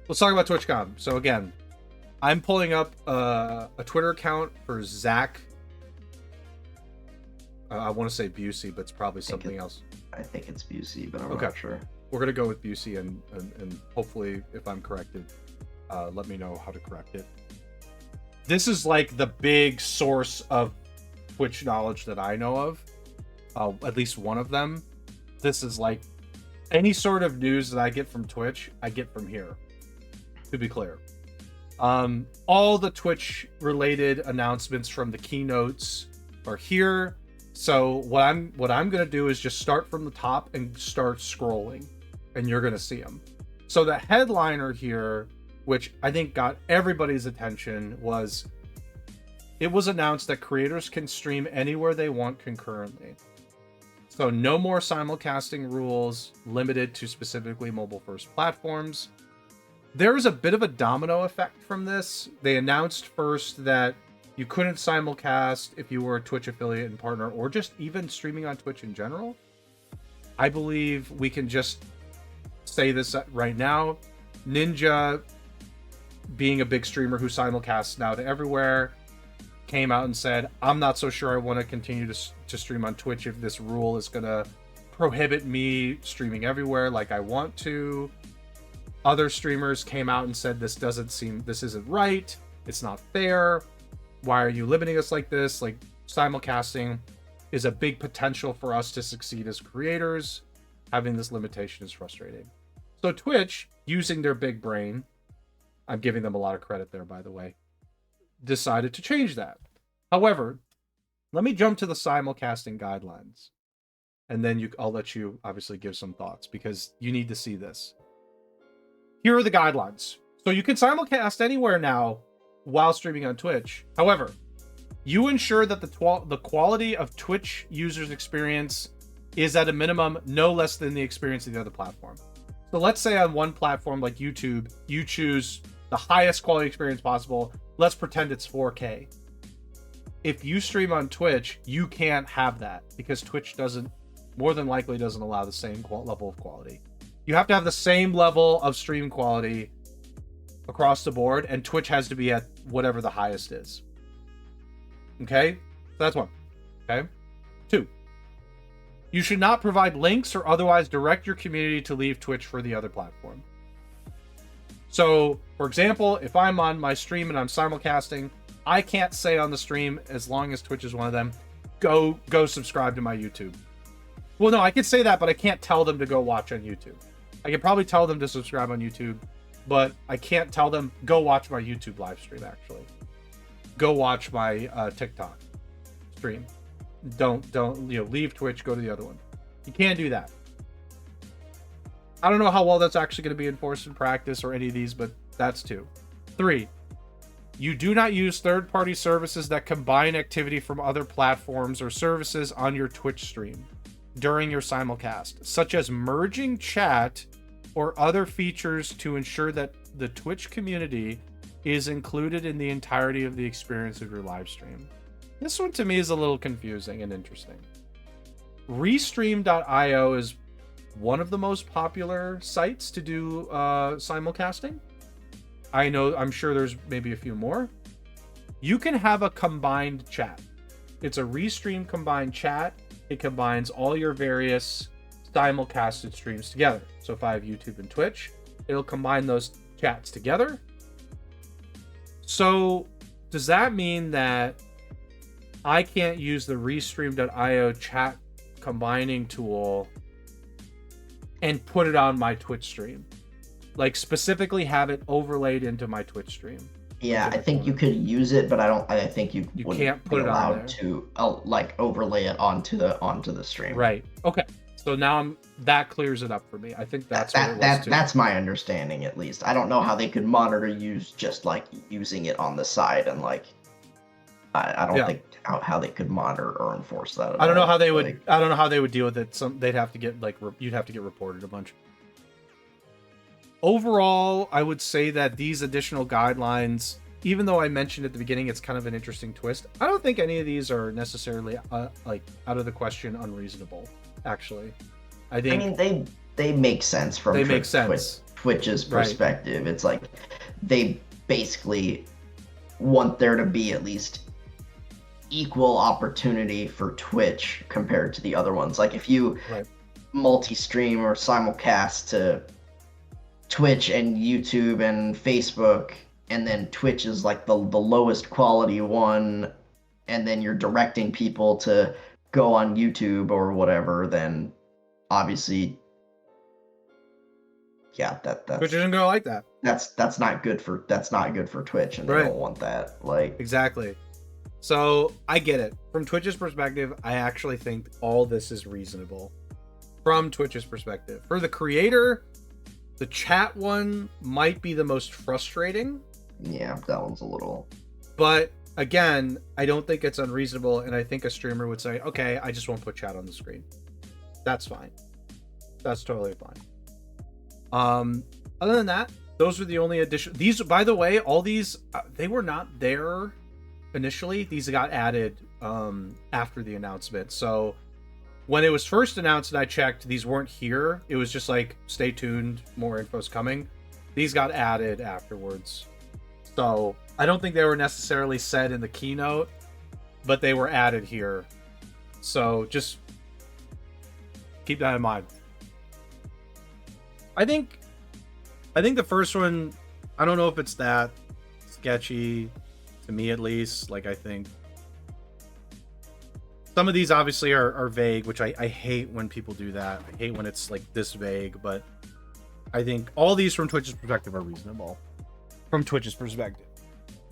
let's talk about TwitchCon. So again, I'm pulling up a Twitter account for Zach. I want to say Busey, but it's probably something else. I think it's Busey, but I'm not sure. We're gonna go with Busey, and hopefully, if I'm corrected, let me know how to correct it. This is like the big source of Twitch knowledge that I know of. At least one of them. This is like any sort of news that I get from Twitch, I get from here. To be clear, all the Twitch related announcements from the keynotes are here. So what I'm gonna do is just start from the top and start scrolling, and you're gonna see them. So the headliner here, which I think got everybody's attention, was it was announced that creators can stream anywhere they want concurrently. So no more simulcasting rules limited to specifically mobile first platforms. There's a bit of a domino effect from this. They announced first that you couldn't simulcast if you were a Twitch affiliate and partner, or just even streaming on Twitch in general. I believe we can just say this right now. Ninja, being a big streamer who simulcasts now to everywhere, came out and said, I'm not so sure I want to continue to stream on Twitch if this rule is going to prohibit me streaming everywhere like I want to. Other streamers came out and said, this isn't right. It's not fair. Why are you limiting us like this? Like, simulcasting is a big potential for us to succeed as creators. Having this limitation is frustrating. So Twitch, using their big brain, I'm giving them a lot of credit there, by the way, decided to change that. However, let me jump to the simulcasting guidelines, and then I'll let you obviously give some thoughts, because you need to see this. Here are the guidelines. So you can simulcast anywhere now while streaming on Twitch. However, you ensure that the quality of Twitch users' experience is at a minimum no less than the experience of the other platform. So let's say on one platform like YouTube, you choose the highest quality experience possible. Let's pretend it's 4K. If you stream on Twitch, you can't have that, because Twitch more than likely doesn't allow the same level of quality. You have to have the same level of stream quality across the board, and Twitch has to be at whatever the highest is. Okay? So that's one. Okay? 2. You should not provide links or otherwise direct your community to leave Twitch for the other platform. So, for example, if I'm on my stream and I'm simulcasting, I can't say on the stream, as long as Twitch is one of them, go subscribe to my YouTube. Well, no, I can say that, but I can't tell them to go watch on YouTube. I can probably tell them to subscribe on YouTube, but I can't tell them, go watch my YouTube live stream, actually. Go watch my TikTok stream. Don't leave Twitch, go to the other one. You can't do that. I don't know how well that's actually going to be enforced in practice or any of these, but that's 2. 3, you do not use third-party services that combine activity from other platforms or services on your Twitch stream during your simulcast, such as merging chat or other features to ensure that the Twitch community is included in the entirety of the experience of your live stream. This one to me is a little confusing and interesting. Restream.io is one of the most popular sites to do simulcasting. I'm sure there's maybe a few more. You can have a combined chat. It's a Restream combined chat. It combines all your various simulcasted streams together. So if I have YouTube and Twitch, it'll combine those chats together. So does that mean that I can't use the Restream.io chat combining tool and put it on my Twitch stream? Like, specifically have it overlaid into my Twitch stream? Yeah, I think you could use it, but I think you can't put it on there to like overlay it onto the stream. Right. Okay. So now that clears it up for me. I think that's what it was too. That's my understanding, at least. I don't know how they could monitor use just like using it on the side, and like I don't think how they could monitor or enforce that. I don't know how they would. I don't know how they would deal with it. They'd have to get you'd have to get reported a bunch. Overall, I would say that these additional guidelines, even though I mentioned at the beginning it's kind of an interesting twist, I don't think any of these are necessarily like out of the question unreasonable. Actually, I mean they make sense from They make sense. Twitch's perspective. Right. It's like they basically want there to be at least equal opportunity for Twitch compared to the other ones. Like if you multi-stream or simulcast to Twitch and YouTube and Facebook, and then Twitch is like the lowest quality one, and then you're directing people to go on YouTube or whatever, then obviously, yeah, that's Twitch isn't gonna like that. That's not good for Twitch, and they don't want that. Like exactly. So I get it. From Twitch's perspective, I actually think all this is reasonable. From Twitch's perspective, for the creator, the chat one might be the most frustrating. Yeah, that one's a little. But again, I don't think it's unreasonable, and I think a streamer would say, okay, I just won't put chat on the screen. That's fine. That's totally fine. Other than that, those were the only additions. These, by the way, all these, they were not there initially. These got added after the announcement. So when it was first announced and I checked, these weren't here. It was just like, stay tuned, more info's coming. These got added afterwards. So I don't think they were necessarily said in the keynote, but they were added here. So just keep that in mind. I think the first one, I don't know if it's that sketchy, to me at least. Like, I think some of these obviously are vague, which I hate when people do that. I hate when it's like this vague, but I think all these from Twitch's perspective are reasonable. From Twitch's perspective.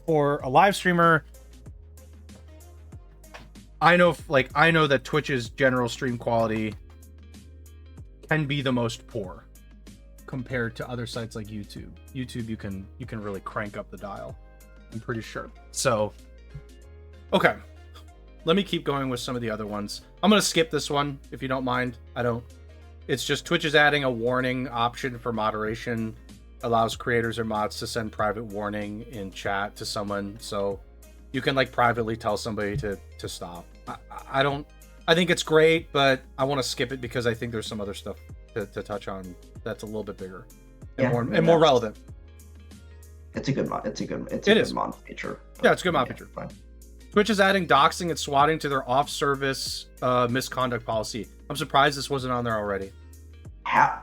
For a live streamer, I know that Twitch's general stream quality can be the most poor compared to other sites like YouTube. YouTube, you can really crank up the dial, I'm pretty sure. So, okay. Let me keep going with some of the other ones. I'm going to skip this one, if you don't mind. It's just Twitch is adding a warning option for moderation. Allows creators or mods to send private warning in chat to someone. So you can like privately tell somebody to stop. I think it's great, but I want to skip it because I think there's some other stuff to touch on that's a little bit bigger and more relevant. It's a good mod. It's a good mod feature. Yeah, it's a good mod feature. Fine. Twitch is adding doxing and swatting to their off-service misconduct policy. I'm surprised this wasn't on there already. How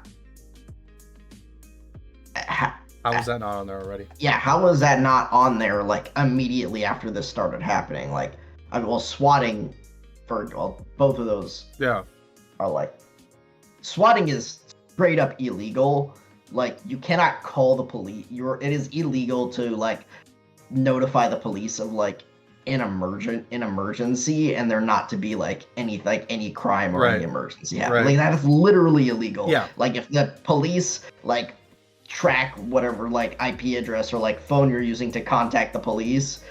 was that not on there already? Yeah, how was that not on there like immediately after this started happening? Like, swatting for both of those. Yeah. Are like, swatting is straight up illegal. Like, you cannot call the police. It is illegal to like notify the police of like an emergency, and there not to be like any crime or any emergency happening. Like, that is literally illegal. Yeah. Like, if the police like track whatever like IP address or like phone you're using to contact the police,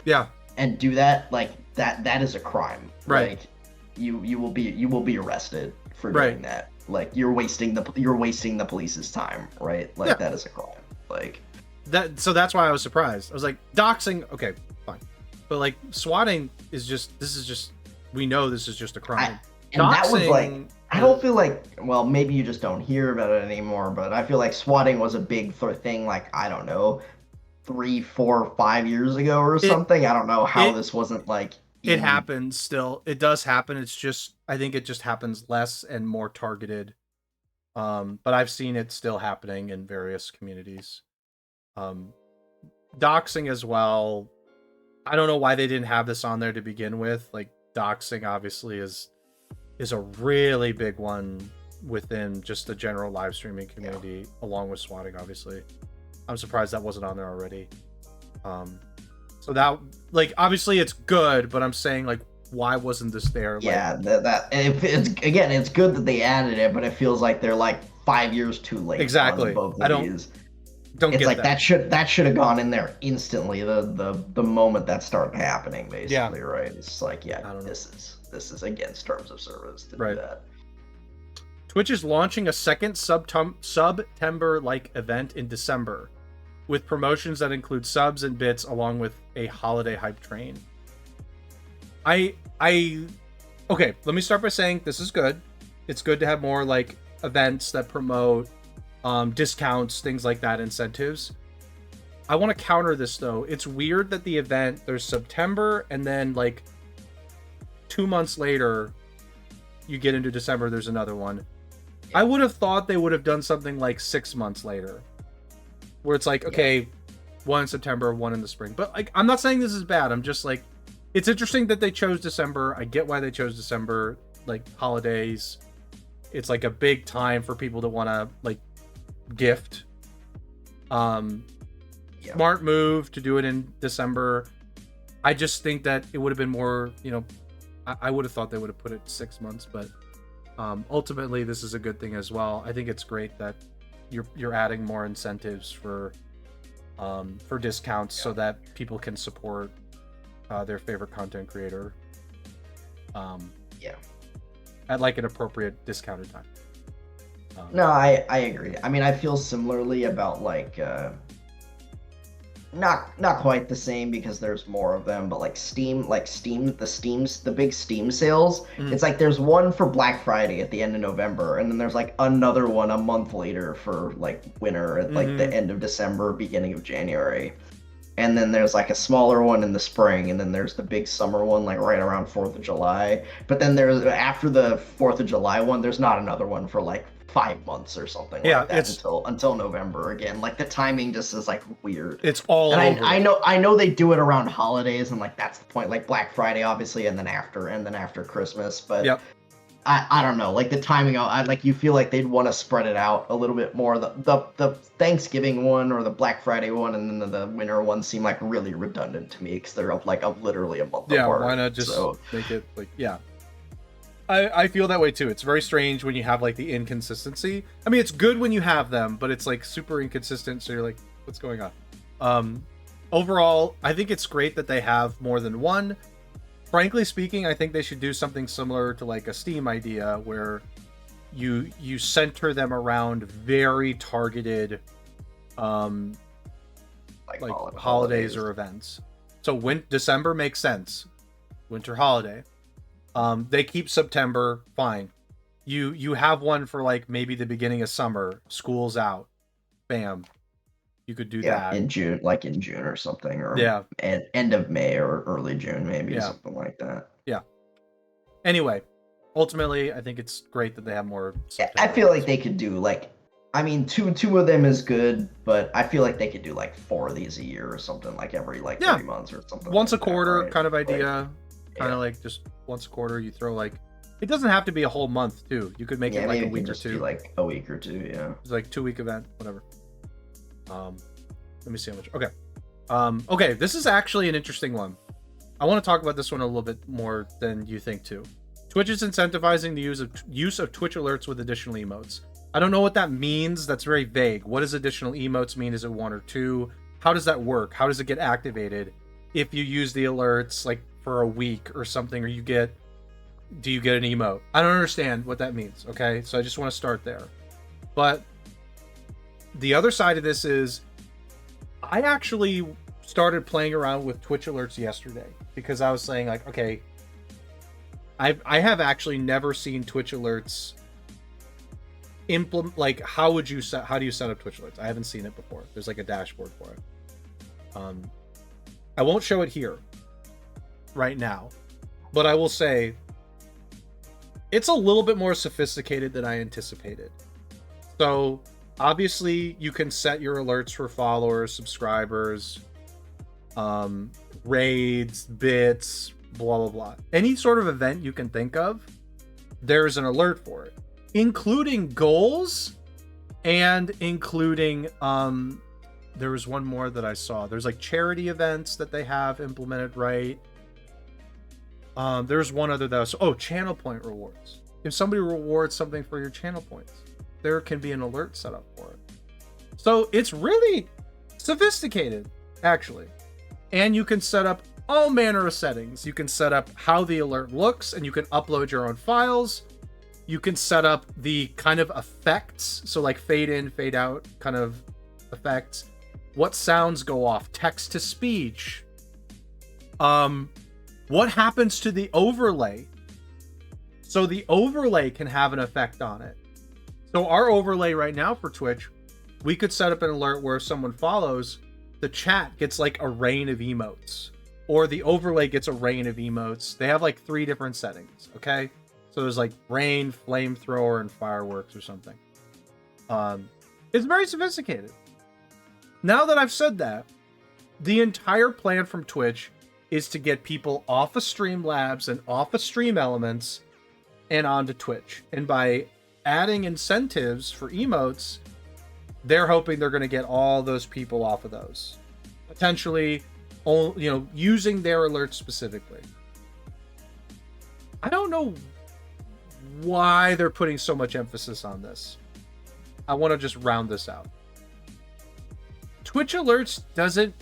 and do that, like that is a crime. Like, you will be arrested for doing that. Like, you're wasting the police's time, right? Like, that is a crime. Like that. So that's why I was surprised. I was like, doxing, okay, fine, but like swatting is just we know this is just a crime. That was like, I don't feel like, well, maybe you just don't hear about it anymore, but I feel like swatting was a big thing, like, I don't know, 3, 4, 5 years ago or something. I don't know how this wasn't like... It happens still. It does happen. It's just, I think it just happens less and more targeted. But I've seen it still happening in various communities. Doxing as well. I don't know why they didn't have this on there to begin with. Like, doxing obviously is a really big one within just the general live streaming community, along with swatting, obviously. I'm surprised that wasn't on there already. So that, like, obviously it's good, but I'm saying, like, why wasn't this there? Yeah, it's good that they added it, but it feels like they're like 5 years too late. Exactly. Both I of don't these. Don't it's get like that. that should have gone in there instantly the moment that started happening, basically, right? It's just like, this is against terms of service to do that. Twitch is launching a second September-like event in December, with promotions that include subs and bits, along with a holiday hype train. Okay, let me start by saying this is good. It's good to have more like events that promote discounts, things like that, incentives. I want to counter this though. It's weird that the event, there's September, and then like 2 months later, you get into December, there's another one. I would have thought they would have done something like 6 months later, where it's like, okay, one in September, one in the spring. But like, I'm not saying this is bad. I'm just like, it's interesting that they chose December. I get why they chose December, like holidays. It's like a big time for people to want to like gift. Smart move to do it in December. I just think that it would have been more, you know, I would have thought they would have put it 6 months, but ultimately this is a good thing as well. I think it's great that you're adding more incentives for discounts so that people can support their favorite content creator at like an appropriate discounted time. No, I agree. I mean, I feel similarly about like not quite the same because there's more of them, but like Steam, the big Steam sales. It's like there's one for Black Friday at the end of November, and then there's like another one a month later for like winter at like the end of December, beginning of January. And then there's like a smaller one in the spring, and then there's the big summer one like right around 4th of July. But then there's, after the 4th of July one, there's not another one for like 5 months or something like that until November again. Like the timing just is like weird. It's all and over. I know they do it around holidays, and like that's the point, like Black Friday obviously, and then after Christmas. But I don't know, like the timing, like you feel like they'd want to spread it out a little bit more. The Thanksgiving one or the Black Friday one and then the winter one seem like really redundant to me because they're literally a month apart. Why not just make it like I feel that way too. It's very strange when you have like the inconsistency. I mean, it's good when you have them, but it's like super inconsistent, so you're like, what's going on? Overall, I think it's great that they have more than one. Frankly speaking, I think they should do something similar to like a Steam idea where you center them around very targeted like holidays or events. So December makes sense. Winter holiday. They keep September, fine. You have one for like maybe the beginning of summer, school's out. Bam. You could do that in June or something, or end of May or early June, maybe something like that. Yeah. Anyway, ultimately, I think it's great that they have more. I feel like they could do like, I mean, two of them is good, but I feel like they could do like 4 of these a year or something, like every 3 months or something. Once like a quarter, right? kind of idea. Kind of like just once a quarter, you throw like. It doesn't have to be a whole month too. You could make it like a week or two. Like a week or two, yeah. It's like 2-week event, whatever. Let me see how much. Okay. Okay, this is actually an interesting one. I want to talk about this one a little bit more than you think too. Twitch is incentivizing the use of Twitch alerts with additional emotes. I don't know what that means. That's very vague. What does additional emotes mean? Is it 1 or 2? How does that work? How does it get activated? If you use the alerts like for a week or something, or do you get an emote? I don't understand what that means. Okay, so I just want to start there. But the other side of this is, I actually started playing around with Twitch alerts yesterday because I was saying like, okay, I have actually never seen Twitch alerts implement. Like, how do you set up Twitch alerts? I haven't seen it before. There's like a dashboard for it. I won't show it here right now, but I will say it's a little bit more sophisticated than I anticipated. So obviously you can set your alerts for followers, subscribers, raids, bits, blah blah blah. Any sort of event you can think of, there's an alert for it, including goals and including there was one more that I saw. There's like charity events that they have implemented, right? There's one other that was, channel point rewards. If somebody rewards something for your channel points, there can be an alert set up for it. So it's really sophisticated, actually. And you can set up all manner of settings. You can set up how the alert looks, and you can upload your own files. You can set up the kind of effects, so like fade in, fade out kind of effects. What sounds go off, text to speech. What happens to the overlay? So the overlay can have an effect on it. So our overlay right now for Twitch, we could set up an alert where if someone follows, the chat gets like a rain of emotes, or the overlay gets a rain of emotes. They have like 3 different settings, okay? So there's like rain, flamethrower, and fireworks or something. It's very sophisticated. Now that I've said that, the entire plan from Twitch is to get people off of Streamlabs and off of Stream Elements and onto Twitch. And by adding incentives for emotes, they're hoping they're going to get all those people off of those. Potentially, using their alerts specifically. I don't know why they're putting so much emphasis on this. I want to just round this out. Twitch alerts doesn't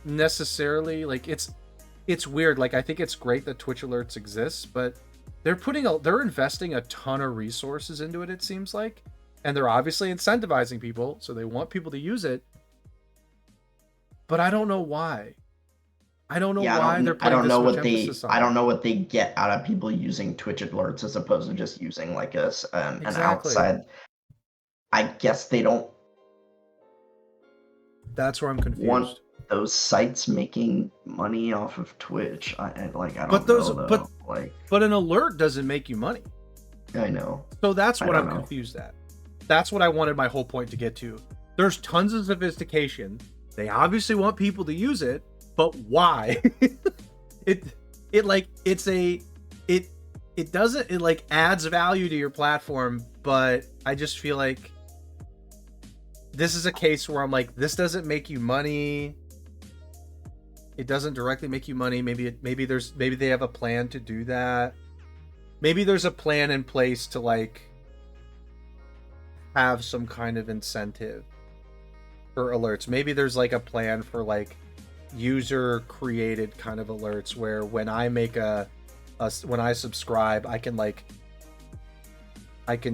necessarily, like, it's weird. Like, I think it's great that Twitch alerts exist, but they're investing a ton of resources into it, it seems like. And they're obviously incentivizing people, so they want people to use it. But I don't know why. I don't know why they're putting this much emphasis on it. I don't know what they get out of people using Twitch alerts as opposed to just using like an outside. I guess they don't. That's where I'm confused. Want those sites making money off of Twitch? I don't know. But an alert doesn't make you money. I know. So that's what I'm confused at. That's what I wanted my whole point to get to. There's tons of sophistication. They obviously want people to use it, but why? it adds value to your platform, but I just feel like this is a case where I'm like, this doesn't make you money. It doesn't directly make you money. Maybe they have a plan to do that. Maybe there's a plan in place to like have some kind of incentive for alerts. Maybe there's like a plan for like user created kind of alerts where when I make when I subscribe, I can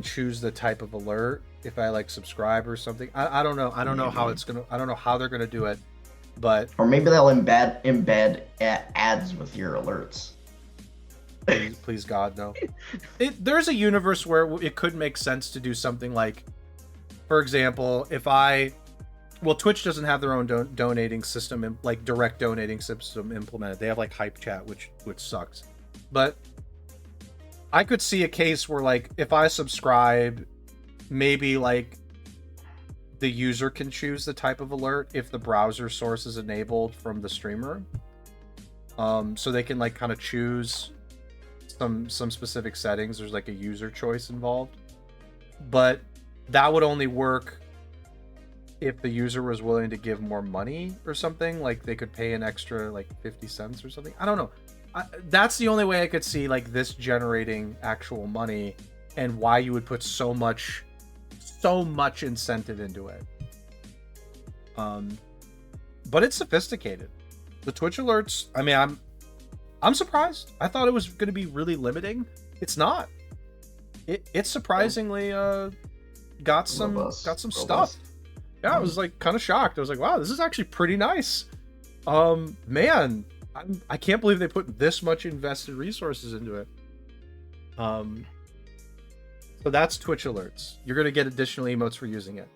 choose the type of alert if I like subscribe or something. I don't know. I don't know how they're gonna do it, but or maybe they'll embed ads with your alerts. Please God, no. There's a universe where it could make sense to do something like, for example, Twitch doesn't have their own donating system, like direct donating system implemented. They have like Hype Chat, which sucks. But I could see a case where like if I subscribe, maybe like the user can choose the type of alert if the browser source is enabled from the streamer. So they can like kind of choose some specific settings. There's like a user choice involved. But that would only work if the user was willing to give more money or something. Like they could pay an extra like 50 cents or something. I don't know. That's the only way I could see like this generating actual money, and why you would put so much incentive into it. But it's sophisticated. The Twitch alerts, I mean, I'm surprised. I thought it was going to be really limiting. It's not. It's surprisingly got some stuff. Yeah, I was like kind of shocked. I was like, wow, this is actually pretty nice. Man, I can't believe they put this much invested resources into it. So that's Twitch alerts. You're going to get additional emotes for using it.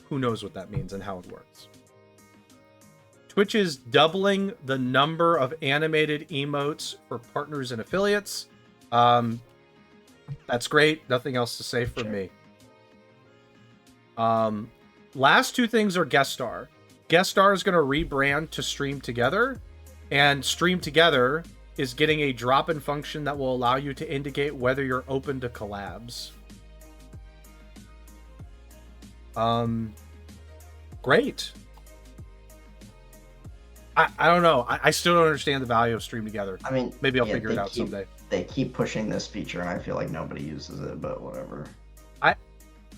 Who knows what that means and how it works. Twitch is doubling the number of animated emotes for partners and affiliates. That's great. Nothing else to say from me. Last 2 things are Guest Star. Guest Star is going to rebrand to Stream Together, and Stream Together is getting a drop-in function that will allow you to indicate whether you're open to collabs. Great. I don't know. I still don't understand the value of Stream Together. I mean, maybe I'll figure it out someday. They keep pushing this feature, and I feel like nobody uses it, but whatever.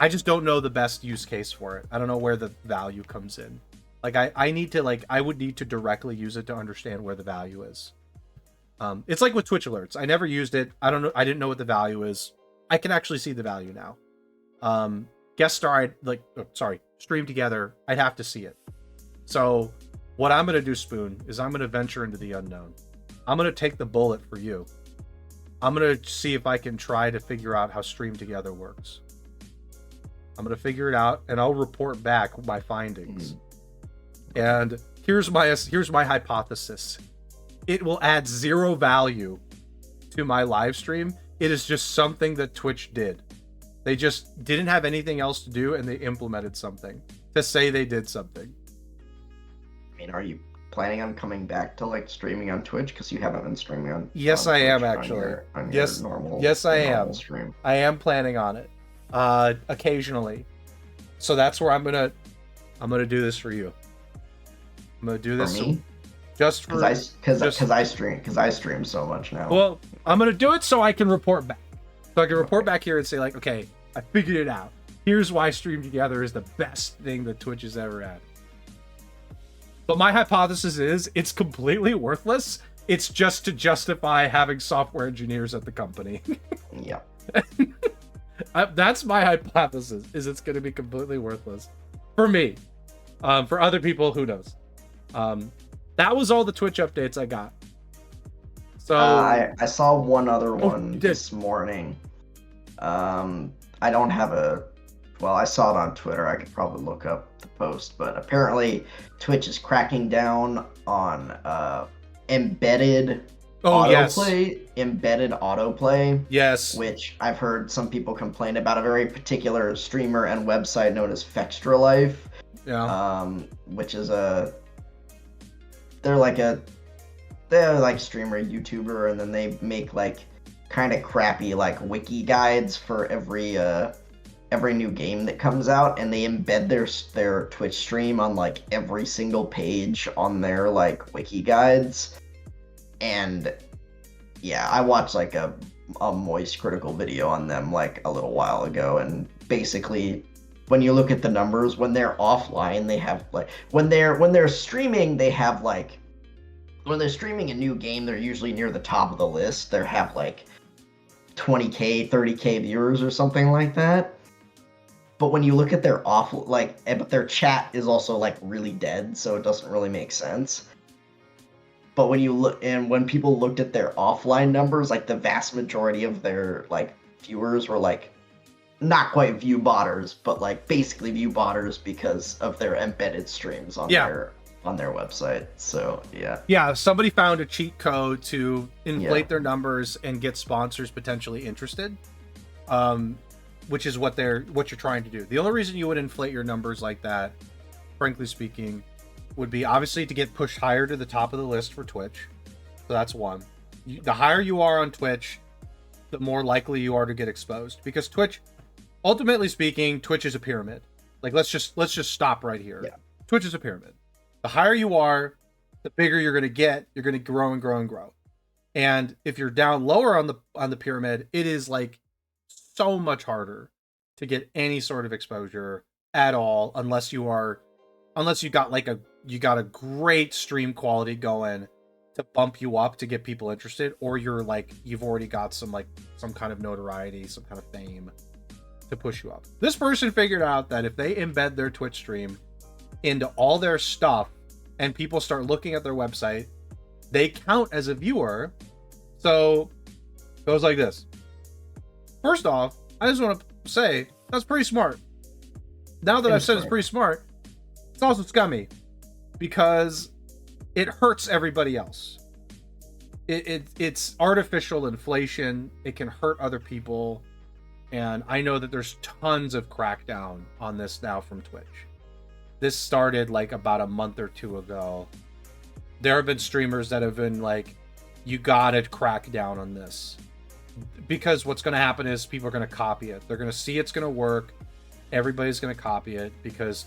I just don't know the best use case for it. I don't know where the value comes in. Like I would need to directly use it to understand where the value is. It's like with Twitch alerts. I never used it. I don't know. I didn't know what the value is. I can actually see the value now. Guest Star, Stream Together, I'd have to see it. So what I'm going to do, Spoon, is I'm going to venture into the unknown. I'm going to take the bullet for you. I'm going to see if I can try to figure out how Stream Together works. I'm gonna figure it out, and I'll report back my findings. And here's my hypothesis. It will add 0 value to my live stream. It is just something that Twitch did. They just didn't have anything else to do, and they implemented something to say they did something. I mean, are you planning on coming back to like streaming on Twitch? Because you haven't been streaming on. Yes, on I Twitch am actually. Yes, normal. yes, I am. Stream. I am planning on it, occasionally. So that's where I'm gonna do this for you. I'm gonna do this for me, just for because I stream so much now. Well, I'm gonna do it so I can report back. So I can report back here and say like, okay, I figured it out. Here's why Stream Together is the best thing that Twitch has ever had. But my hypothesis is it's completely worthless. It's just to justify having software engineers at the company. Yeah. That's my hypothesis, is it's going to be completely worthless. For me. For other people, who knows? That was all the Twitch updates I got. So I saw one other one this morning. I don't have a... Well, I saw it on Twitter. I could probably look up the post, but apparently Twitch is cracking down on embedded autoplay. Yes. Embedded autoplay. Yes. Which I've heard some people complain about. A very particular streamer and website known as Fextra Life. Yeah. Which is they're like streamer, YouTuber, and then they make like kind of crappy like wiki guides for every new game that comes out, and they embed their Twitch stream on like every single page on their like wiki guides. And yeah, I watched like a Moist critical video on them like a little while ago, and basically when you look at the numbers, when they're offline, they have like when they're streaming, they have like when they're streaming a new game, they're usually near the top of the list. They have like 20k, 30k viewers or something like that. But when you look at their but their chat is also like really dead, so it doesn't really make sense. But when you look, and when people looked at their offline numbers, like the vast majority of their like viewers were like not quite view botters, but like basically view botters because of their embedded streams on their website. So yeah, somebody found a cheat code to inflate their numbers and get sponsors potentially interested, which is what you're trying to do. The only reason you would inflate your numbers like that, frankly speaking, would be obviously to get pushed higher to the top of the list for Twitch. So that's one. The higher you are on Twitch, the more likely you are to get exposed, because Twitch, ultimately speaking, Twitch is a pyramid. Like let's just stop right here. Yeah. Twitch is a pyramid. The higher you are, the bigger you're going to get. You're going to grow and grow and grow. And if you're down lower on the pyramid, it is like so much harder to get any sort of exposure at all, unless you got a great stream quality going to bump you up to get people interested, or you've already got some kind of notoriety, some kind of fame to push you up. This person figured out that if they embed their Twitch stream into all their stuff and people start looking at their website, they count as a viewer. So it goes like this. First off, I just want to say that's pretty smart. Now that I've said it's pretty smart, it's also scummy, because it hurts everybody else. It's artificial inflation. It can hurt other people. And I know that there's tons of crackdown on this now from Twitch. This started like about a month or two ago. There have been streamers that have been like, you gotta crack down on this. Because what's going to happen is people are going to copy it. They're going to see it's going to work. Everybody's going to copy it, because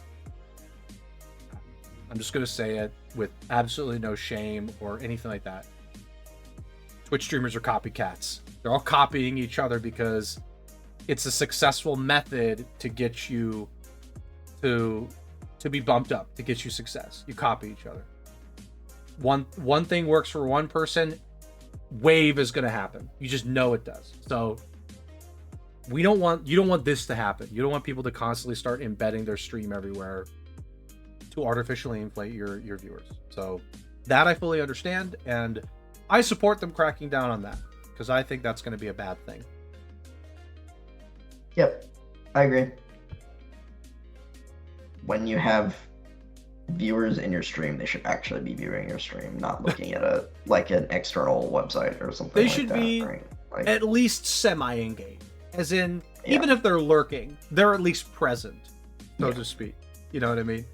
I'm just going to say it with absolutely no shame or anything like that. Twitch streamers are copycats. They're all copying each other because it's a successful method to get you to be bumped up, to get you success. You copy each other. One thing works for one person, wave is going to happen. You just know it does. So you don't want this to happen. You don't want people to constantly start embedding their stream everywhere to artificially inflate your viewers. So that I fully understand, and I support them cracking down on that, because I think that's going to be a bad thing. Yep, I agree. when you have viewers in your stream, they should actually be viewing your stream, not looking at an external website or something. They should be right? Like, at least semi-engaged, as in even if they're lurking, they're at least present, so to speak. You know what I mean?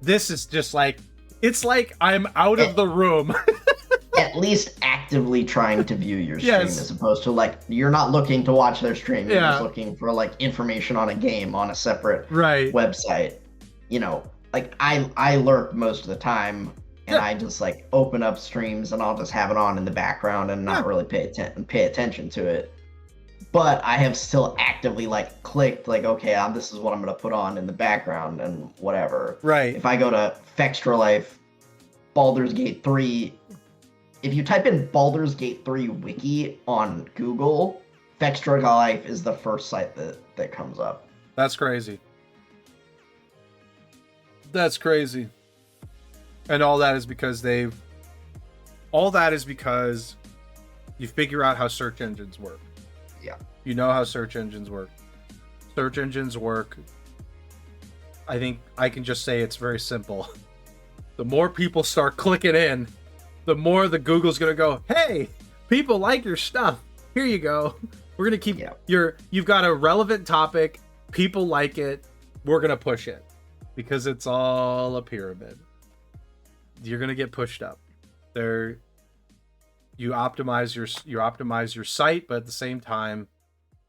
This is just like, it's like I'm out of the room. At least actively trying to view your stream, as opposed to like you're not looking to watch their stream. You're just looking for like information on a game on a separate website. You know, like I lurk most of the time, and I just like open up streams and I'll just have it on in the background and not really pay attention to it. But I have still actively like clicked like, okay, this is what I'm gonna put on in the background and whatever. Right. If I go to Fextra Life, Baldur's Gate 3. If you type in Baldur's Gate 3 wiki on Google, Fextra Life is the first site that comes up. That's crazy. That's crazy. And all that is because you figure out how search engines work. Yeah. You know how search engines work. Search engines work. I think I can just say it's very simple. The more people start clicking in, the more the Google's gonna go, hey, people like your stuff. Here you go. We're gonna keep you've got a relevant topic. People like it. We're gonna push it because it's all a pyramid. You're gonna get pushed up. You optimize your site, but at the same time,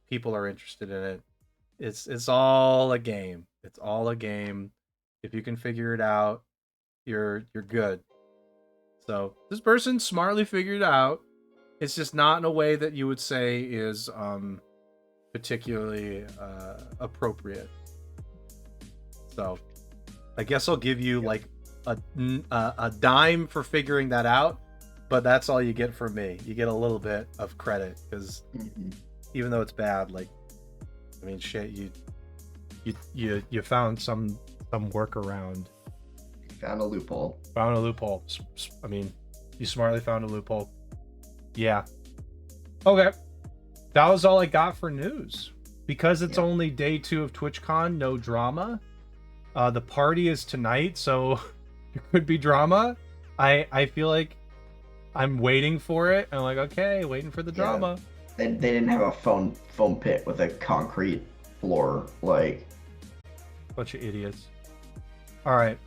people are interested in it. It's all a game. It's all a game. If you can figure it out, you're good. So this person smartly figured it out. It's just not in a way that you would say is particularly appropriate. So I guess I'll give you like a dime for figuring that out, but that's all you get from me. You get a little bit of credit because even though it's bad, like, I mean, shit, you found some workaround. Found a loophole. I mean, you smartly found a loophole. Yeah. Okay. That was all I got for news. Because it's only day 2 of TwitchCon, no drama. The party is tonight, so there could be drama. I feel like I'm waiting for it. I'm like, okay, waiting for the drama. They didn't have a foam pit with a concrete floor, like. Bunch of idiots. All right.